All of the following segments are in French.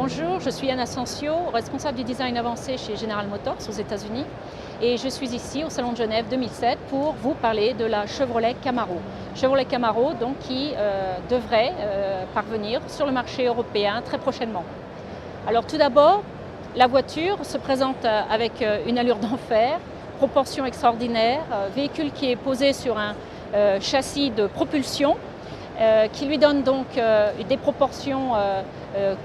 Bonjour, je suis Anne Asensio, responsable du design avancé chez General Motors aux États-Unis et je suis ici au Salon de Genève 2007 pour vous parler de la Chevrolet Camaro. Chevrolet Camaro donc, qui devrait parvenir sur le marché européen très prochainement. Alors tout d'abord, la voiture se présente avec une allure d'enfer, proportions extraordinaires, véhicule qui est posé sur un châssis de propulsion qui lui donne donc des proportions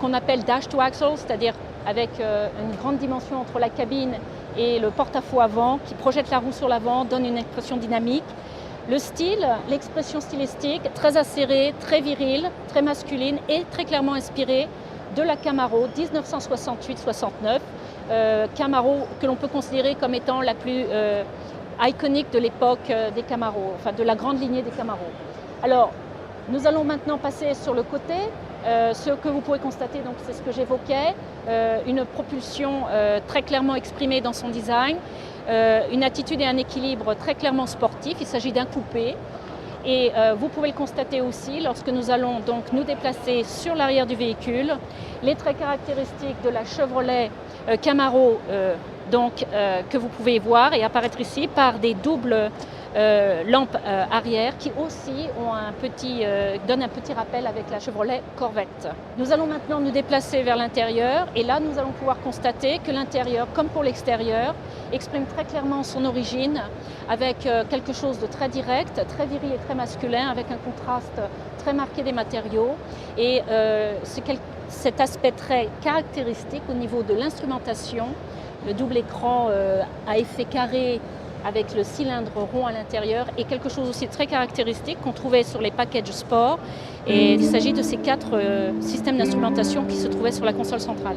qu'on appelle dash to axle, c'est-à-dire avec une grande dimension entre la cabine et le porte-à-faux avant, qui projette la roue sur l'avant, donne une expression dynamique. Le style, l'expression stylistique, très acérée, très virile, très masculine et très clairement inspirée de la Camaro 1968-69, Camaro que l'on peut considérer comme étant la plus iconique de l'époque des Camaro, enfin de la grande lignée des Camaro. Alors, nous allons maintenant passer sur le côté. Ce que vous pouvez constater, donc, c'est ce que j'évoquais, une propulsion très clairement exprimée dans son design, une attitude et un équilibre très clairement sportif. Il s'agit d'un coupé. Et vous pouvez le constater aussi lorsque nous allons donc nous déplacer sur l'arrière du véhicule. Les traits caractéristiques de la Chevrolet Camaro que vous pouvez voir et apparaître ici par des doubles lampes arrière qui aussi ont donnent un petit rappel avec la Chevrolet Corvette. Nous allons maintenant nous déplacer vers l'intérieur et là nous allons pouvoir constater que l'intérieur, comme pour l'extérieur, exprime très clairement son origine avec quelque chose de très direct, très viril et très masculin, avec un contraste très marqué des matériaux et cet aspect très caractéristique au niveau de l'instrumentation, le double écran à effet carré avec le cylindre rond à l'intérieur et quelque chose aussi très caractéristique qu'on trouvait sur les packages sport. Et il s'agit de ces 4 systèmes d'instrumentation qui se trouvaient sur la console centrale.